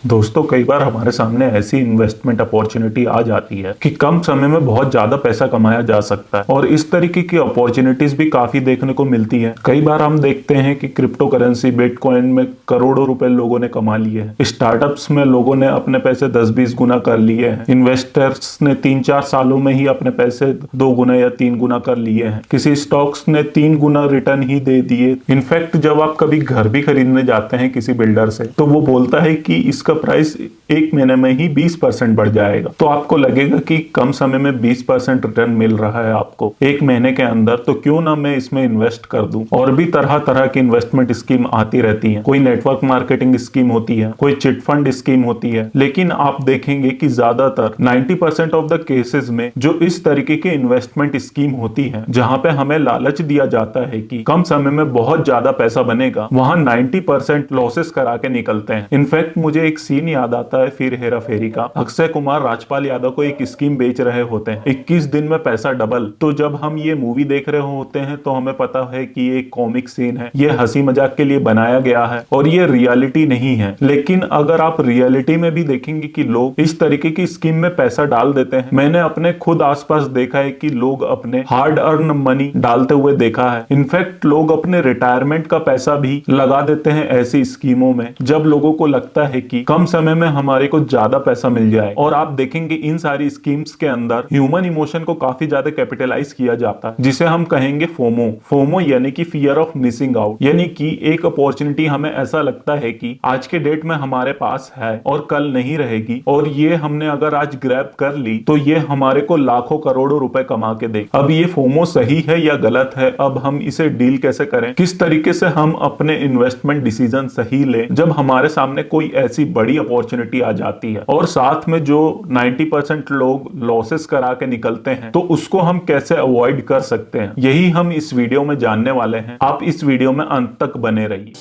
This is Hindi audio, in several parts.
दोस्तों, कई बार हमारे सामने ऐसी इन्वेस्टमेंट अपॉर्चुनिटी आ जाती है कि कम समय में बहुत ज्यादा पैसा कमाया जा सकता है और इस तरीके की अपॉर्चुनिटीज भी काफी देखने को मिलती है। कई बार हम देखते हैं कि क्रिप्टो करेंसी बिटकॉइन में करोड़ों रुपए लोगों ने कमा लिए हैं। स्टार्टअप्स में लोगों ने अपने पैसे 10-20 गुना कर लिए हैं। इन्वेस्टर्स ने 3-4 सालों में ही अपने पैसे 2 गुना या 3 गुना कर लिए हैं। किसी स्टॉक्स ने 3 गुना रिटर्न ही दे दिए। इनफैक्ट जब आप कभी घर भी खरीदने जाते हैं किसी बिल्डर से, तो वो बोलता है कि इसका प्राइस 1 महीने में ही 20% बढ़ जाएगा। तो आपको लगेगा कि कम समय में 20% रिटर्न मिल रहा है आपको 1 महीने के अंदर, तो क्यों ना मैं इसमें इन्वेस्ट कर दूं। और भी तरह तरह की इन्वेस्टमेंट स्कीम आती रहती है। कोई नेटवर्क मार्केटिंग स्कीम होती है, कोई चिट फंड स्कीम होती है। लेकिन आप देखेंगे कि ज्यादातर 90% ऑफ द केसेस में जो इस तरीके की इन्वेस्टमेंट स्कीम होती है, जहां पे हमें लालच दिया जाता है कि कम समय में बहुत ज्यादा पैसा बनेगा, वहां 90% लॉसेस करा के निकलते हैं। इनफैक्ट मुझे एक सीन याद आता है फिर हेरा फेरी का। अक्षय कुमार राजपाल यादव को एक स्कीम बेच रहे होते हैं, 21 दिन में पैसा डबल। तो जब हम ये मूवी देख रहे होते हैं तो हमें पता है कि ये कॉमिक सीन है, ये हंसी मजाक के लिए बनाया गया है और ये रियलिटी नहीं है। लेकिन अगर आप रियलिटी में भी देखेंगे कि लोग इस तरीके की स्कीम में पैसा डाल देते हैं। मैंने अपने खुद आसपास देखा है कि लोग अपने हार्ड अर्न मनी डालते हुए देखा है। इनफैक्ट लोग अपने रिटायरमेंट का पैसा भी लगा देते हैं ऐसी स्कीमों में, जब लोगों को लगता है कि कम समय में हमारे को ज्यादा पैसा मिल जाए। और आप देखेंगे इन सारी स्कीम्स के अंदर ह्यूमन इमोशन को काफी ज्यादा कैपिटलाइज किया जाता है, जिसे हम कहेंगे फोमो। फोमो यानी कि फियर ऑफ मिसिंग आउट, यानी कि एक अपॉर्चुनिटी हमें ऐसा लगता है कि आज के डेट में हमारे पास है और कल नहीं रहेगी, और ये हमने अगर आज ग्रैब कर ली तो ये हमारे को लाखों करोड़ों रुपए कमा के दे। अब ये फोमो सही है या गलत है, अब हम इसे डील कैसे करें, किस तरीके से हम अपने इन्वेस्टमेंट डिसीजन सही लें जब हमारे सामने कोई ऐसी बड़ी अपॉर्चुनिटी आ जाती है, और साथ में जो 90% लोग लॉसेस करा के निकलते हैं, तो उसको हम कैसे अवॉइड कर सकते हैं, यही हम इस वीडियो में जानने वाले हैं। आप इस वीडियो में अंत तक बने रहिए।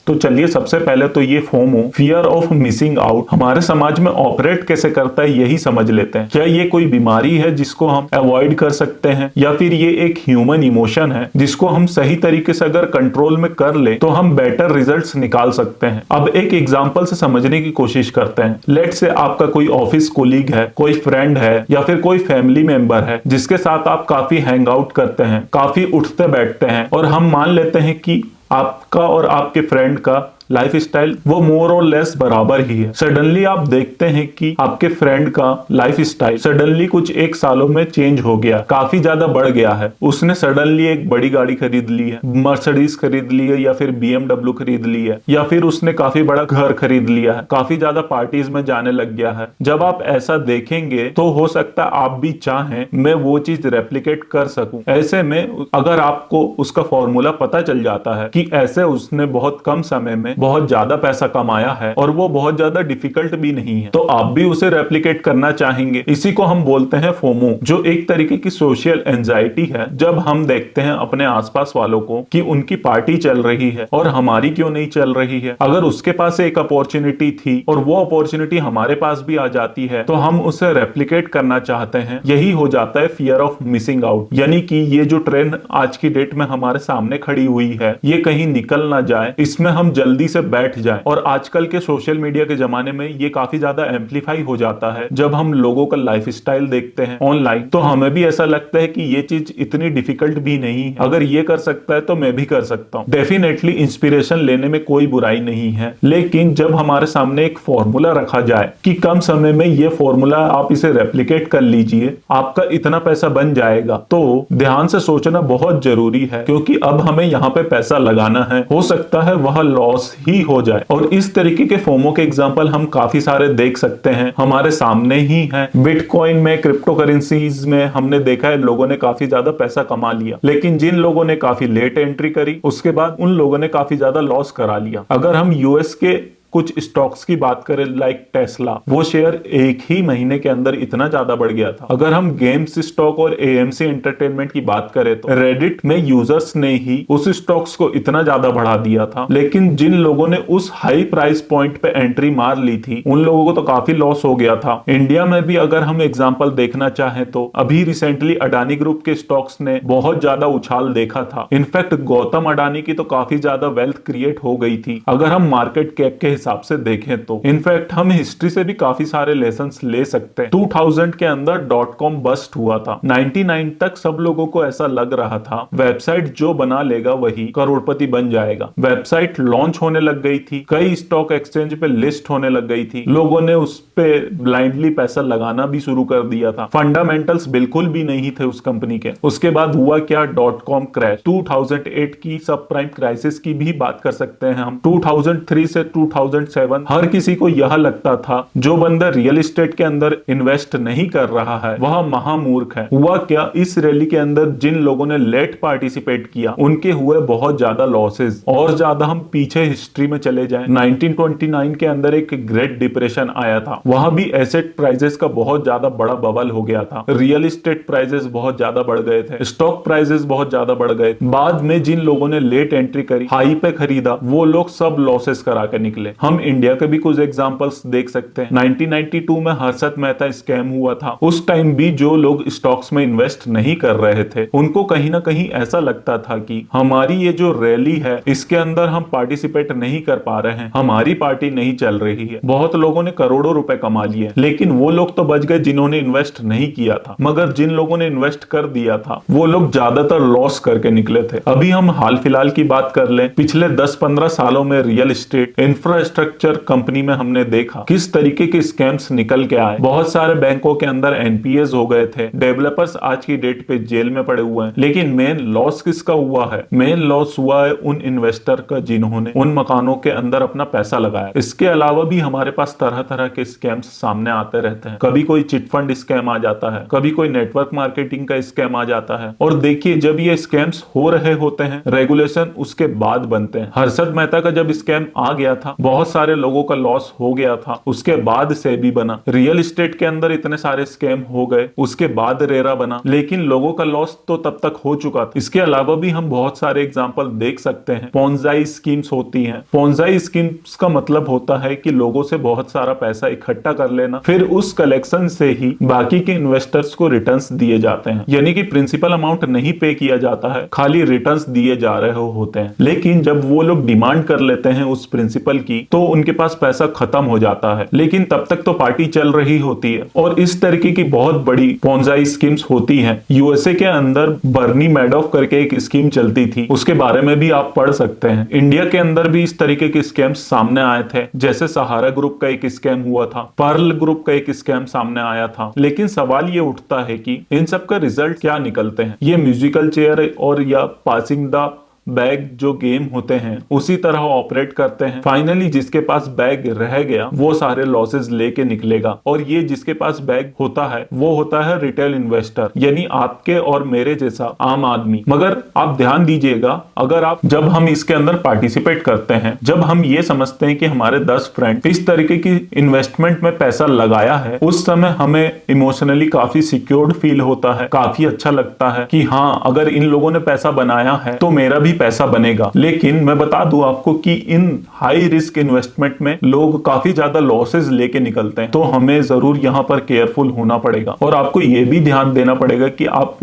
तो चलिए, सबसे पहले तो ये FOMO, fear of missing out, हमारे समाज में ऑपरेट कैसे करता है यही समझ लेते हैं। क्या ये कोई बीमारी है जिसको हम अवॉइड कर सकते हैं, या फिर ये एक ह्यूमन इमोशन है जिसको हम सही तरीके से अगर कंट्रोल में कर ले तो हम बेटर रिजल्ट्स निकाल सकते हैं। अब एक एग्जांपल से समझने की कोशिश करते हैं। लेट्स से आपका कोई ऑफिस कोलीग है, कोई फ्रेंड है, या फिर कोई फैमिली मेंबर है जिसके साथ आप काफी हैंग आउट करते हैं, काफी उठते बैठते हैं, और हम मान लेते हैं कि आपका और आपके फ्रेंड का लाइफ स्टाइल वो मोर और लेस बराबर ही है। सडनली आप देखते हैं कि आपके फ्रेंड का लाइफ स्टाइल सडनली कुछ 1 सालों में चेंज हो गया, काफी ज्यादा बढ़ गया है। उसने सडनली एक बड़ी गाड़ी खरीद ली है, मर्सिडीज खरीद ली है, या फिर BMW खरीद ली है, या फिर उसने काफी बड़ा घर खरीद लिया है, काफी ज्यादा पार्टीज में जाने लग गया है। जब आप ऐसा देखेंगे तो हो सकता है आप भी चाहें मैं वो चीज रेप्लिकेट कर सकूं। ऐसे में अगर आपको उसका फॉर्मूला पता चल जाता है कि ऐसे उसने बहुत कम समय में बहुत ज्यादा पैसा कमाया है और वो बहुत ज्यादा डिफिकल्ट भी नहीं है, तो आप भी उसे रेप्लिकेट करना चाहेंगे। इसी को हम बोलते हैं फोमो, जो एक तरीके की सोशल एंजाइटी है। जब हम देखते हैं अपने आसपास वालों को कि उनकी पार्टी चल रही है और हमारी क्यों नहीं चल रही है, अगर उसके पास एक अपॉर्चुनिटी थी और वो अपॉर्चुनिटी हमारे पास भी आ जाती है तो हम उसे रेप्लिकेट करना चाहते हैं। यही हो जाता है फियर ऑफ मिसिंग आउट, यानी कि ये जो ट्रेन आज की डेट में हमारे सामने खड़ी हुई है, ये कहीं निकल ना जाए, इसमें हम जल्दी से बैठ जाए। और आजकल के सोशल मीडिया के जमाने में ये काफी ज्यादा एम्पलीफाई हो जाता है। जब हम लोगों का लाइफस्टाइल देखते हैं ऑनलाइन, तो हमें भी ऐसा लगता है कि ये चीज इतनी डिफिकल्ट भी नहीं है, अगर ये कर सकता है तो मैं भी कर सकता हूँ। डेफिनेटली इंस्पिरेशन लेने में कोई बुराई नहीं है, लेकिन जब हमारे सामने एक फॉर्मूला रखा जाए कि कम समय में ये फॉर्मूला आप इसे रेप्लिकेट कर लीजिए, आपका इतना पैसा बन जाएगा, तो ध्यान से सोचना बहुत जरूरी है, क्योंकि अब हमें यहाँ पे पैसा लगाना है, हो सकता है वह लॉस ही हो जाए। और इस तरीके के फोमो के एग्जांपल हम काफी सारे देख सकते हैं, हमारे सामने ही हैं। बिटकॉइन में, क्रिप्टो करेंसीज में हमने देखा है लोगों ने काफी ज्यादा पैसा कमा लिया, लेकिन जिन लोगों ने काफी लेट एंट्री करी उसके बाद उन लोगों ने काफी ज्यादा लॉस करा लिया। अगर हम यूएस के कुछ स्टॉक्स की बात करें लाइक टेस्ला, वो शेयर एक ही महीने के अंदर इतना ज्यादा बढ़ गया था। अगर हम गेम्स स्टॉक और एएमसी एंटरटेनमेंट की बात करें तो रेडिट में यूजर्स ने ही उस स्टॉक्स को इतना ज्यादा बढ़ा दिया था, लेकिन जिन लोगों ने उस हाई प्राइस पॉइंट पे एंट्री मार ली थी उन लोगों को तो काफी लॉस हो गया था। इंडिया में भी अगर हम एग्जांपल देखना चाहें तो अभी रिसेंटली अडानी ग्रुप के स्टॉक्स ने बहुत ज्यादा उछाल देखा था। इनफैक्ट गौतम अडानी की तो काफी ज्यादा वेल्थ क्रिएट हो गई थी अगर हम मार्केट कैप के हिसाब से देखें तो। इनफैक्ट हम हिस्ट्री से भी काफी सारे लेसन्स ले सकते हैं। 2000 के अंदर .com बस्ट हुआ था। 99 तक सब लोगों को ऐसा लग रहा था वेबसाइट जो बना लेगा वही करोड़पति बन जाएगा। वेबसाइट लॉन्च होने लग गई थी, कई स्टॉक एक्सचेंज पे लिस्ट होने लग गई थी, लोगों ने उस पे ब्लाइंडली पैसा लगाना भी शुरू कर दिया था। फंडामेंटल्स बिल्कुल भी नहीं थे उस कंपनी के। उसके बाद हुआ क्या, .com क्रैश। 2008 की सब प्राइम क्राइसिस की भी बात कर सकते हैं हम। 2003 से 2007 हर किसी को यह लगता था जो बंदा रियल एस्टेट के अंदर इन्वेस्ट नहीं कर रहा है वह महामूर्ख है। हुआ क्या, इस रैली के अंदर जिन लोगों ने लेट पार्टिसिपेट किया उनके हुए बहुत ज्यादा लॉसेस। और ज्यादा हम पीछे हिस्ट्री में चले जाएं, 1929 के अंदर एक ग्रेट डिप्रेशन आया था। वहां भी एसेट प्राइसेस का बहुत ज्यादा बड़ा बबल हो गया था। रियल एस्टेट प्राइसेस बहुत ज्यादा बढ़ गए थे, स्टॉक प्राइसेस बहुत ज्यादा बढ़ गए। बाद में जिन लोगों ने लेट एंट्री करी, हाई पे खरीदा, वो लोग सब लॉसेस करा के निकले। हम इंडिया के भी कुछ एग्जांपल्स देख सकते हैं। 1992 में हर्षद मेहता स्कैम हुआ था। उस टाइम भी जो लोग स्टॉक्स में इन्वेस्ट नहीं कर रहे थे उनको कहीं ना कहीं ऐसा लगता था कि हमारी ये जो रैली है इसके अंदर हम पार्टिसिपेट नहीं कर पा रहे हैं, हमारी पार्टी नहीं चल रही है। बहुत लोगों ने करोड़ों रुपए कमा लिए, लेकिन वो लोग तो बच गए जिन्होंने इन्वेस्ट नहीं किया था। मगर जिन लोगों ने इन्वेस्ट कर दिया था वो लोग ज्यादातर लॉस करके निकले थे। अभी हम हाल फिलहाल की बात कर लें, पिछले 10-15 सालों में रियल एस्टेट इंफ्रास्ट्रक्चर कंपनी में हमने देखा किस तरीके के स्कैम्स निकल के आए। बहुत सारे बैंकों के अंदर एनपीएस हो गए थे, डेवलपर्स आज की डेट पे जेल में पड़े हुए हैं। लेकिन मेन लॉस किसका हुआ है? मेन लॉस हुआ है उन इन्वेस्टर का जिन्होंने उन मकानों के अंदर अपना पैसा लगाया। इसके अलावा भी हमारे पास तरह तरह के स्कैम्स सामने आते रहते हैं। कभी कोई चिट फंड स्कैम आ जाता है, कभी कोई नेटवर्क मार्केटिंग का स्कैम आ जाता है। और देखिए, जब ये स्कैम्स हो रहे होते हैं रेगुलेशन उसके बाद बनते हैं। हर्षद मेहता का जब स्कैम आ गया था बहुत सारे लोगों का लॉस हो गया था, उसके बाद सेबी बना। रियल एस्टेट के अंदर इतने सारे स्कैम हो गए, उसके बाद रेरा बना, लेकिन लोगों का लॉस तो तब तक हो चुका था। इसके अलावा भी हम बहुत सारे एग्जांपल देख सकते हैं। पोंजाई स्कीम्स होती हैं। पोंजाई स्कीम्स का मतलब होता है कि लोगों से बहुत सारा पैसा इकट्ठा कर लेना, फिर उस कलेक्शन से ही बाकी के इन्वेस्टर्स को रिटर्न्स दिए जाते हैं। यानी कि प्रिंसिपल अमाउंट नहीं पे किया जाता है, खाली रिटर्न्स दिए जा रहे होते हैं। लेकिन जब वो लोग डिमांड कर लेते हैं उस प्रिंसिपल की तो उनके पास पैसा खत्म हो जाता है, लेकिन तब तक तो पार्टी चल रही होती है। और इस तरीके की बहुत बड़ी पोंजाई स्कीम्स होती हैं। यूएसए के अंदर बर्नी मैडॉफ करके एक स्कीम चलती थी, उसके बारे में भी आप पढ़ सकते हैं। इंडिया के अंदर भी इस तरीके के स्कैम्स सामने आए थे, जैसे सहारा ग्रुप का एक स्कैम हुआ था, पर्ल ग्रुप का एक स्कैम सामने आया था। लेकिन सवाल ये उठता है कि इन सब का रिजल्ट क्या निकलते हैं? ये म्यूजिकल चेयर और या पासिंग द बैग जो गेम होते हैं उसी तरह ऑपरेट करते हैं। फाइनली जिसके पास बैग रह गया वो सारे लॉसेस लेके निकलेगा। और ये जिसके पास बैग होता है वो होता है रिटेल इन्वेस्टर, यानी आपके और मेरे जैसा आम आदमी। मगर आप ध्यान दीजिएगा, अगर आप जब हम इसके अंदर पार्टिसिपेट करते हैं, जब हम ये समझते हैं कि हमारे 10 फ्रेंड इस तरीके की इन्वेस्टमेंट में पैसा लगाया है, उस समय हमें इमोशनली काफी सिक्योर्ड फील होता है, काफी अच्छा लगता है कि हाँ, अगर इन लोगों ने पैसा बनाया है तो मेरा भी पैसा बनेगा। लेकिन मैं बता दूं आपको कि इन हाई रिस्क इन्वेस्टमेंट में लोग काफी ज्यादा लॉसेस लेके निकलते हैं, तो हमें जरूर यहां पर केयरफुल होना पड़ेगा। और आपको यह भी ध्यान देना पड़ेगा कि आप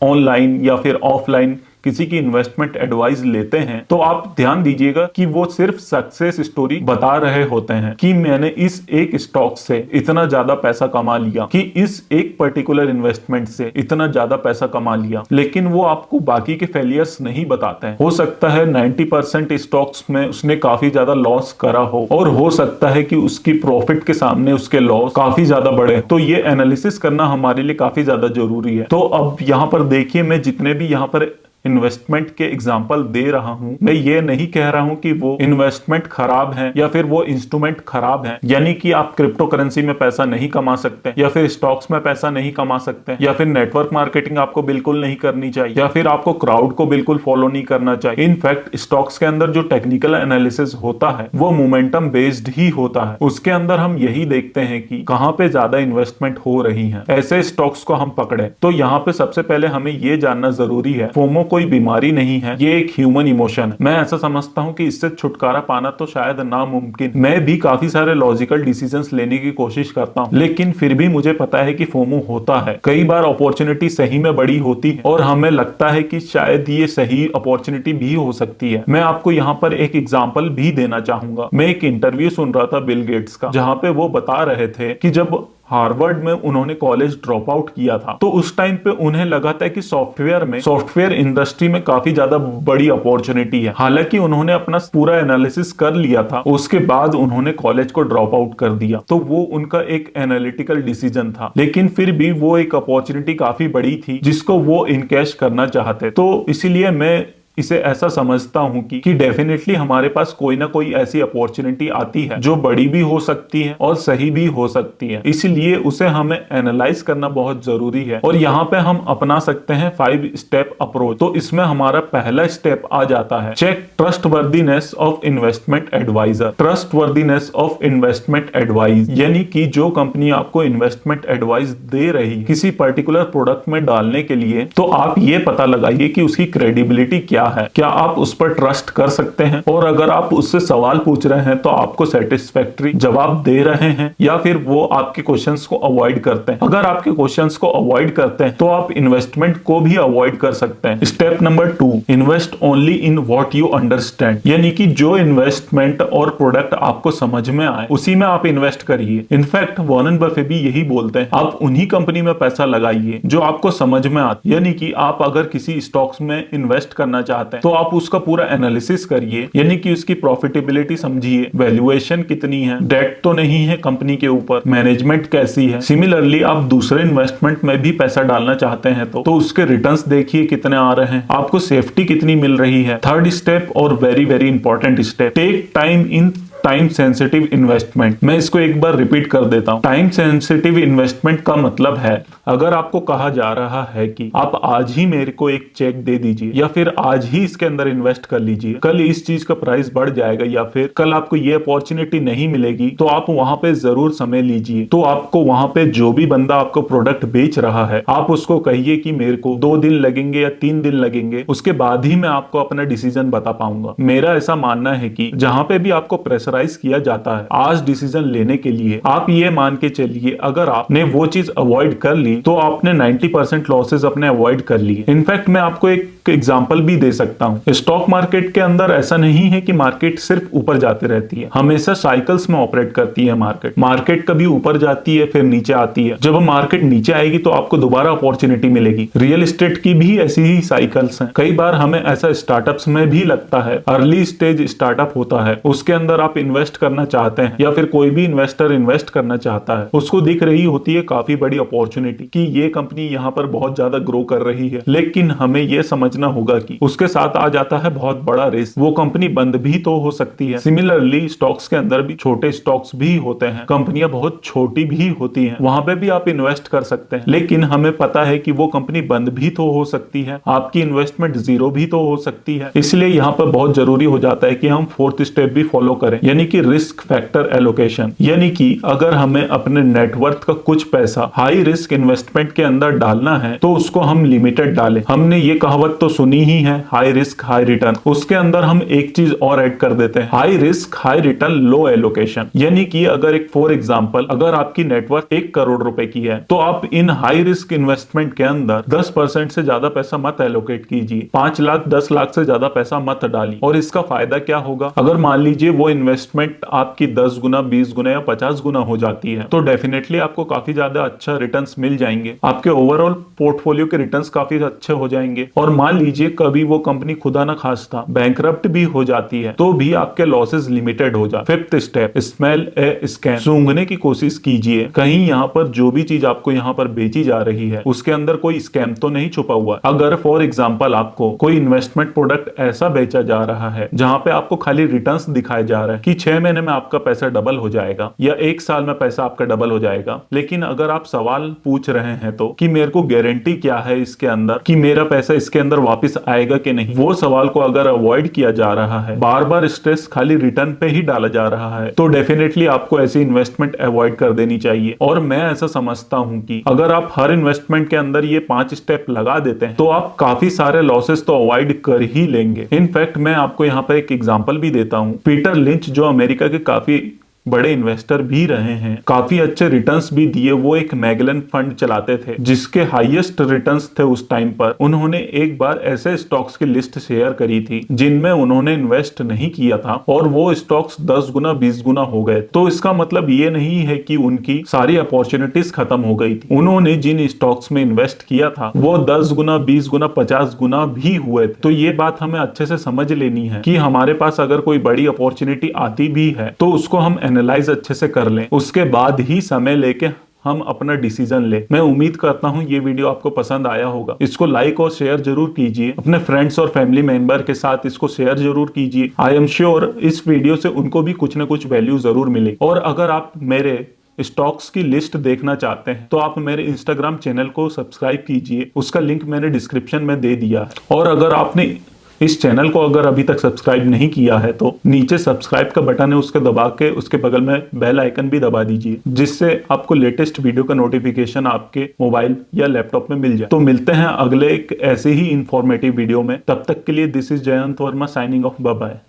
ऑनलाइन या फिर ऑफलाइन किसी की इन्वेस्टमेंट एडवाइस लेते हैं तो आप ध्यान दीजिएगा कि वो सिर्फ सक्सेस स्टोरी बता रहे होते हैं कि मैंने इस एक स्टॉक से इतना ज्यादा पैसा कमा लिया, कि इस एक पर्टिकुलर इन्वेस्टमेंट से इतना ज्यादा पैसा कमा लिया, लेकिन वो आपको बाकी के फेलियर्स नहीं बताते हैं। हो सकता है 90% स्टॉक्स में उसने काफी ज्यादा लॉस करा हो, और हो सकता है कि उसकी प्रॉफिट के सामने उसके लॉस काफी ज्यादा बढ़े। तो ये एनालिसिस करना हमारे लिए काफी ज्यादा जरूरी है। तो अब यहाँ पर देखिए, मैं जितने भी यहाँ पर इन्वेस्टमेंट के एग्जांपल दे रहा हूं, मैं ये नहीं कह रहा हूं कि वो इन्वेस्टमेंट खराब है या फिर वो इंस्ट्रूमेंट खराब है, यानी कि आप क्रिप्टो करेंसी में पैसा नहीं कमा सकते या फिर स्टॉक्स में पैसा नहीं कमा सकते या फिर नेटवर्क मार्केटिंग आपको बिल्कुल नहीं करनी चाहिए या फिर आपको क्राउड को बिल्कुल फॉलो नहीं करना चाहिए। इनफैक्ट स्टॉक्स के अंदर जो टेक्निकल एनालिसिस होता है वो मोमेंटम बेस्ड ही होता है। उसके अंदर हम यही देखते हैं कि कहां पे ज्यादा इन्वेस्टमेंट हो रही है, ऐसे स्टॉक्स को हम पकड़े। तो यहाँ पे सबसे पहले हमें ये जानना जरूरी है, फोमो कोई बीमारी नहीं है, ये एक ह्यूमन इमोशन है। मैं ऐसा समझता हूँ कि इससे छुटकारा पाना तो शायद नामुमकिन। मैं भी काफी सारे लॉजिकल डिसीजंस लेने की कोशिश करता हूँ, लेकिन फिर भी मुझे पता है कि फोमो होता है। कई बार अपॉर्चुनिटी सही में बड़ी होती है और हमें लगता है कि शायद ये सही अपॉर्चुनिटी भी हो सकती है। मैं आपको यहाँ पर एक एग्जांपल भी देना चाहूंगा। मैं एक इंटरव्यू सुन रहा था बिल गेट्स का, जहां पे वो बता रहे थे कि जब हार्वर्ड में उन्होंने कॉलेज ड्रॉप आउट किया था तो उस टाइम पे उन्हें लगा था कि सॉफ्टवेयर इंडस्ट्री में काफी ज्यादा बड़ी अपॉर्चुनिटी है। हालांकि उन्होंने अपना पूरा एनालिसिस कर लिया था, उसके बाद उन्होंने कॉलेज को ड्रॉप आउट कर दिया। तो वो उनका एक एनालिटिकल डिसीजन था, लेकिन फिर भी वो एक अपॉर्चुनिटी काफी बड़ी थी जिसको वो इनकैश करना चाहते। तो इसीलिए मैं इसे ऐसा समझता हूं कि डेफिनेटली हमारे पास कोई ना कोई ऐसी अपॉर्चुनिटी आती है जो बड़ी भी हो सकती है और सही भी हो सकती है, इसलिए उसे हमें एनालाइज करना बहुत जरूरी है। और यहाँ पे हम अपना सकते हैं 5 स्टेप अप्रोच। तो इसमें हमारा पहला स्टेप आ जाता है check trustworthiness of investment adviser. Trustworthiness of investment advice यानी कि जो कंपनी आपको इन्वेस्टमेंट एडवाइस दे रही किसी पर्टिकुलर प्रोडक्ट में डालने के लिए, तो आप ये पता लगाइए कि उसकी क्रेडिबिलिटी क्या है, क्या आप उस पर ट्रस्ट कर सकते हैं, और अगर आप उससे सवाल पूछ रहे हैं तो आपको सेटिस्फैक्टरी जवाब दे रहे हैं या फिर वो आपके क्वेश्चंस को अवॉइड करते हैं। अगर आपके क्वेश्चंस को अवॉइड करते हैं तो आप इन्वेस्टमेंट को भी अवॉइड कर सकते हैं। Step number 2, invest only in what you understand, यानी कि जो इन्वेस्टमेंट और प्रोडक्ट आपको समझ में आए उसी में आप इन्वेस्ट करिए। इनफैक्ट वॉरेन बफे भी यही बोलते हैं, आप उन्हीं कंपनी में पैसा लगाइए जो आपको समझ में आती, यानी कि आप अगर किसी स्टॉक्स में इन्वेस्ट करना चाहते हैं तो आप उसका पूरा एनालिसिस करिए, यानी कि उसकी प्रॉफिटेबिलिटी समझिए, वैल्यूएशन कितनी है, डेट तो नहीं है कंपनी के ऊपर, मैनेजमेंट कैसी है। सिमिलरली आप दूसरे इन्वेस्टमेंट में भी पैसा डालना चाहते हैं तो उसके रिटर्न्स देखिए कितने आ रहे हैं, आपको सेफ्टी कितनी मिल रही है। थर्ड स्टेप और very very important step, take time in time sensitive investment. मैं इसको एक बार रिपीट कर देता हूं। टाइम सेंसिटिव इन्वेस्टमेंट का मतलब है, अगर आपको कहा जा रहा है कि आप आज ही मेरे को एक चेक दे दीजिए या फिर आज ही इसके अंदर इन्वेस्ट कर लीजिए, कल इस चीज का प्राइस बढ़ जाएगा या फिर कल आपको ये अपॉर्चुनिटी नहीं मिलेगी, तो आप वहां पे जरूर समय लीजिए। तो आपको वहां पे जो भी बंदा आपको प्रोडक्ट बेच रहा है आप उसको कहिए कि मेरे को 2 दिन लगेंगे या 3 दिन लगेंगे, उसके बाद ही मैं आपको अपना डिसीजन बता पाऊंगा। मेरा ऐसा मानना है कि जहां पे भी आपको प्रेशराइज किया जाता है आज डिसीजन लेने के लिए, आप ये मान के चलिए अगर आपने वो चीज अवॉइड कर ली तो आपने 90% लॉसेस अपने अवॉइड कर लिए। इनफैक्ट मैं आपको एक एग्जांपल भी दे सकता हूं। स्टॉक मार्केट के अंदर ऐसा नहीं है कि मार्केट सिर्फ ऊपर जाती रहती है, हमेशा साइकिल्स में ऑपरेट करती है। मार्केट कभी ऊपर जाती है फिर नीचे आती है, जब मार्केट नीचे आएगी तो आपको दोबारा अपॉर्चुनिटी मिलेगी। रियल एस्टेट की भी ऐसी ही साइकिल्स हैं। कई बार हमें ऐसा स्टार्टअप्स में भी लगता है, अर्ली स्टेज स्टार्टअप होता है, उसके अंदर आप इन्वेस्ट करना चाहते हैं या फिर कोई भी इन्वेस्टर इन्वेस्ट करना चाहता है, उसको दिख रही होती है काफी बड़ी अपॉर्चुनिटी कि ये कंपनी यहाँ पर बहुत ज्यादा ग्रो कर रही है, लेकिन हमें यह समझना होगा कि उसके साथ आ जाता है बहुत बड़ा रिस्क, वो कंपनी बंद भी तो हो सकती है। सिमिलरली स्टॉक्स के अंदर भी छोटे स्टॉक्स भी होते हैं, कंपनियां बहुत छोटी भी होती हैं, वहां पे भी आप इन्वेस्ट कर सकते हैं, लेकिन हमें पता है कि वो कंपनी बंद भी तो हो सकती है, आपकी इन्वेस्टमेंट जीरो भी तो हो सकती है। इसलिए यहाँ पर बहुत जरूरी हो जाता है कि हम 4th स्टेप भी फॉलो करें, यानी कि रिस्क फैक्टर एलोकेशन। यानी कि अगर हमें अपने नेटवर्थ का कुछ पैसा हाई रिस्क इन्वेस्टमेंट के अंदर डालना है तो उसको हम लिमिटेड डालें। हमने ये कहावत तो सुनी ही है, हाई रिस्क हाई रिटर्न। उसके अंदर हम एक चीज और ऐड कर देते हैं, हाई रिस्क हाई रिटर्न लो एलोकेशन। यानी कि अगर एक फॉर एग्जांपल अगर आपकी नेटवर्थ 1 करोड़ रुपए की है तो आप इन हाई रिस्क इन्वेस्टमेंट के अंदर 10% से ज्यादा पैसा मत एलोकेट कीजिए, 5 लाख 10 लाख से ज्यादा पैसा मत डालिए। और इसका फायदा क्या होगा, अगर मान लीजिए वो इन्वेस्टमेंट आपकी 10 गुना 20 गुना या 50 गुना हो जाती है तो डेफिनेटली आपको काफी ज्यादा अच्छा रिटर्न्स मिल जाएंगे, आपके ओवरऑल पोर्टफोलियो के रिटर्न्स काफी अच्छे हो जाएंगे। और मान मान लीजिए कभी वो कंपनी खुदा ना खास्ता बैंकरप्ट भी हो जाती है तो भी आपके लॉसेस लिमिटेड हो जाते। फिफ्थ स्टेप, स्मेल ए स्कैम। सूंघने की कोशिश कीजिए कहीं यहाँ पर जो भी चीज आपको यहाँ पर बेची जा रही है उसके अंदर कोई स्कैम तो नहीं छुपा हुआ। अगर फॉर एग्जांपल आपको कोई इन्वेस्टमेंट प्रोडक्ट ऐसा बेचा जा रहा है जहां पे आपको खाली रिटर्न्स दिखाए जा रहे हैं कि 6 महीने में आपका पैसा डबल हो जाएगा या 1 साल में पैसा आपका डबल हो जाएगा, लेकिन अगर आप सवाल पूछ रहे हैं तो कि मेरे को गारंटी क्या है इसके अंदर कि मेरा पैसा इसके अंदर वापस आएगा कि नहीं, वो सवाल को अगर अवॉइड किया जा रहा है, बार बार स्ट्रेस खाली रिटर्न पे ही डाला जा रहा है, तो डेफिनेटली आपको ऐसी इन्वेस्टमेंट अवॉइड कर देनी चाहिए। और मैं ऐसा समझता हूं कि अगर आप हर इन्वेस्टमेंट के अंदर ये 5 स्टेप लगा देते हैं तो आप काफी सारे लॉसेस तो अवॉइड कर ही लेंगे। इनफैक्ट मैं आपको यहाँ पर एक एग्जांपल भी देता हूँ। पीटर लिंच जो अमेरिका के काफी बड़े इन्वेस्टर भी रहे हैं, काफी अच्छे रिटर्न्स भी दिए, वो एक मैगलन फंड चलाते थे जिसके हाईएस्ट रिटर्न्स थे उस टाइम पर। उन्होंने एक बार ऐसे स्टॉक्स की लिस्ट शेयर करी थी जिनमें उन्होंने इन्वेस्ट नहीं किया था और वो स्टॉक्स 10 गुना 20 गुना हो गए। तो इसका मतलब ये नहीं है कि उनकी सारी अपॉर्चुनिटीज खत्म हो गई थी। उन्होंने जिन स्टॉक्स में इन्वेस्ट किया था वो 10 गुना 20 गुना 50 गुना भी हुए थे। तो ये बात हमें अच्छे से समझ लेनी है कि हमारे पास अगर कोई बड़ी अपॉर्चुनिटी आती भी है तो उसको हम एनालाइज अच्छे से कर लें, उसके बाद ही समय लेके हम अपना डिसीजन ले। मैं उम्मीद करता हूं ये वीडियो आपको पसंद आया होगा। इसको लाइक और शेयर जरूर कीजिए, अपने फ्रेंड्स और फैमिली मेंबर के साथ इसको शेयर जरूर कीजिए। आई एम श्योर इस वीडियो से उनको भी कुछ ना कुछ वैल्यू जरूर मिलेगी। और अगर आप मेरे स्टॉक्स की लिस्ट देखना चाहते हैं तो आप मेरे इंस्टाग्राम चैनल को सब्सक्राइब कीजिए, उसका लिंक मैंने डिस्क्रिप्शन में दे दिया है। और अगर आपने इस चैनल को अगर अभी तक सब्सक्राइब नहीं किया है तो नीचे सब्सक्राइब का बटन है, उसके दबा के उसके बगल में बेल आइकन भी दबा दीजिए, जिससे आपको लेटेस्ट वीडियो का नोटिफिकेशन आपके मोबाइल या लैपटॉप में मिल जाए। तो मिलते हैं अगले एक ऐसे ही इंफॉर्मेटिव वीडियो में, तब तक के लिए this is Jayant Verma signing off, bye bye.